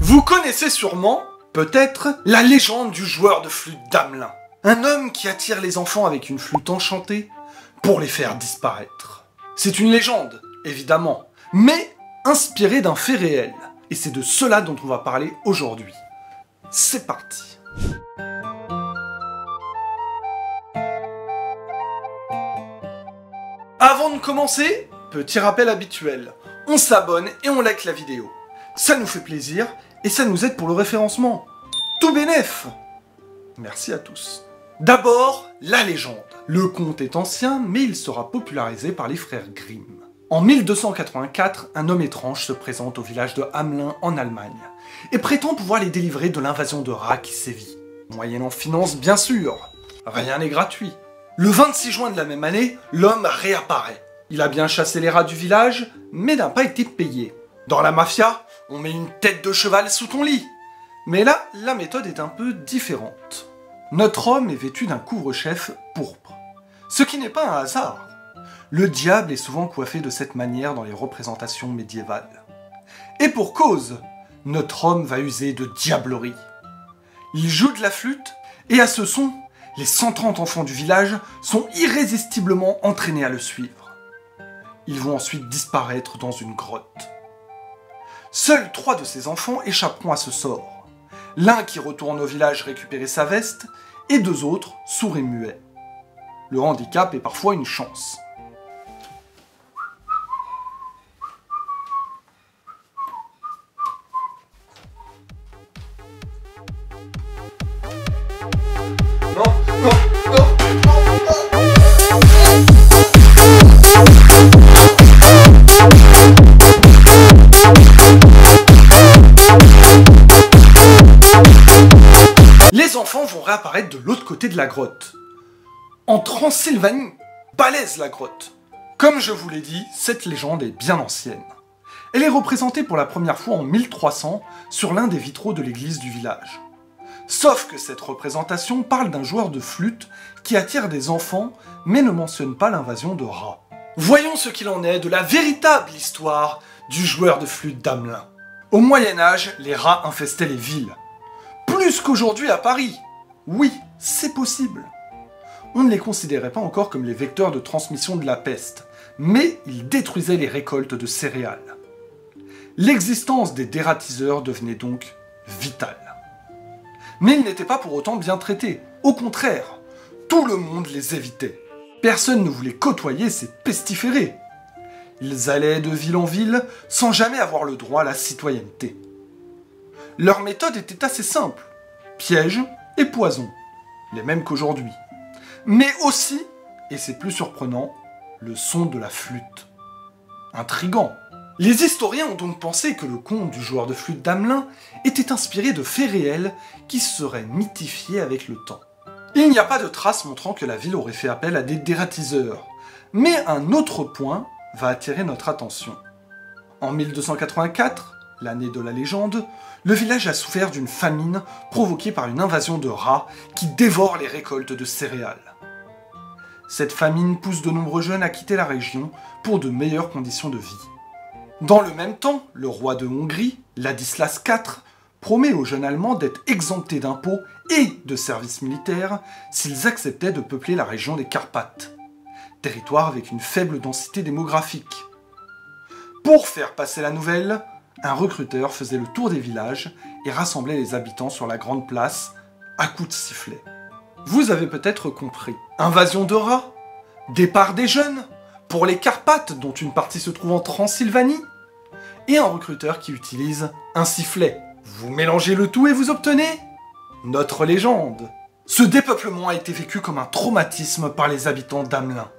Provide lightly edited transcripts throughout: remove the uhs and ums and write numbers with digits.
Vous connaissez sûrement, peut-être, la légende du joueur de flûte d'Hamelin. Un homme qui attire les enfants avec une flûte enchantée pour les faire disparaître. C'est une légende, évidemment, mais inspirée d'un fait réel. Et c'est de cela dont on va parler aujourd'hui. C'est parti. Avant de commencer, petit rappel habituel. On s'abonne et on like la vidéo. Ça nous fait plaisir et ça nous aide pour le référencement. Tout bénef! Merci à tous. D'abord, la légende. Le conte est ancien, mais il sera popularisé par les frères Grimm. En 1284, un homme étrange se présente au village de Hamelin en Allemagne et prétend pouvoir les délivrer de l'invasion de rats qui sévit. Moyennant finance, bien sûr. Rien n'est gratuit. Le 26 juin de la même année, l'homme réapparaît. Il a bien chassé les rats du village, mais n'a pas été payé. Dans la mafia, on met une tête de cheval sous ton lit. Mais là, la méthode est un peu différente. Notre homme est vêtu d'un couvre-chef pourpre. Ce qui n'est pas un hasard. Le diable est souvent coiffé de cette manière dans les représentations médiévales. Et pour cause, notre homme va user de diablerie. Il joue de la flûte, et à ce son, les 130 enfants du village sont irrésistiblement entraînés à le suivre. Ils vont ensuite disparaître dans une grotte. Seuls 3 de ces enfants échapperont à ce sort. L'un qui retourne au village récupérer sa veste, et 2 autres sourds et muets. Le handicap est parfois une chance. Les enfants vont réapparaître de l'autre côté de la grotte. En Transylvanie, balèze la grotte. Comme je vous l'ai dit, cette légende est bien ancienne. Elle est représentée pour la première fois en 1300 sur l'un des vitraux de l'église du village. Sauf que cette représentation parle d'un joueur de flûte qui attire des enfants, mais ne mentionne pas l'invasion de rats. Voyons ce qu'il en est de la véritable histoire du joueur de flûte d'Hamelin. Au Moyen-Âge, les rats infestaient les villes. Plus qu'aujourd'hui à Paris. Oui, c'est possible. On ne les considérait pas encore comme les vecteurs de transmission de la peste, mais ils détruisaient les récoltes de céréales. L'existence des dératiseurs devenait donc vitale. Mais ils n'étaient pas pour autant bien traités. Au contraire, tout le monde les évitait. Personne ne voulait côtoyer ces pestiférés. Ils allaient de ville en ville sans jamais avoir le droit à la citoyenneté. Leur méthode était assez simple. Piège et poison. Les mêmes qu'aujourd'hui. Mais aussi, et c'est plus surprenant, le son de la flûte. Intriguant. Les historiens ont donc pensé que le conte du joueur de flûte d'Hamelin était inspiré de faits réels qui seraient mythifiés avec le temps. Il n'y a pas de traces montrant que la ville aurait fait appel à des dératiseurs. Mais un autre point va attirer notre attention. En 1284, l'année de la légende, le village a souffert d'une famine provoquée par une invasion de rats qui dévorent les récoltes de céréales. Cette famine pousse de nombreux jeunes à quitter la région pour de meilleures conditions de vie. Dans le même temps, le roi de Hongrie, Ladislas IV, promet aux jeunes Allemands d'être exemptés d'impôts et de services militaires s'ils acceptaient de peupler la région des Carpates, territoire avec une faible densité démographique. Pour faire passer la nouvelle, un recruteur faisait le tour des villages et rassemblait les habitants sur la grande place à coups de sifflet. Vous avez peut-être compris. Invasion de rats, départ des jeunes, pour les Carpates dont une partie se trouve en Transylvanie, et un recruteur qui utilise un sifflet. Vous mélangez le tout et vous obtenez notre légende. Ce dépeuplement a été vécu comme un traumatisme par les habitants d'Hamelin,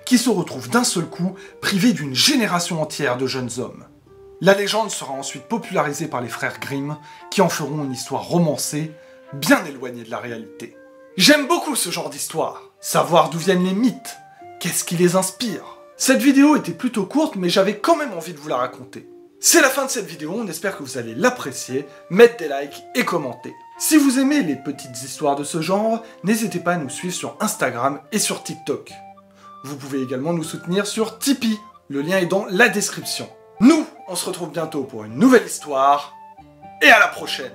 qui se retrouvent d'un seul coup privés d'une génération entière de jeunes hommes. La légende sera ensuite popularisée par les frères Grimm, qui en feront une histoire romancée, bien éloignée de la réalité. J'aime beaucoup ce genre d'histoire, savoir d'où viennent les mythes, qu'est-ce qui les inspire. Cette vidéo était plutôt courte, mais j'avais quand même envie de vous la raconter. C'est la fin de cette vidéo, on espère que vous allez l'apprécier, mettre des likes et commenter. Si vous aimez les petites histoires de ce genre, n'hésitez pas à nous suivre sur Instagram et sur TikTok. Vous pouvez également nous soutenir sur Tipeee, le lien est dans la description. Nous, on se retrouve bientôt pour une nouvelle histoire, et à la prochaine.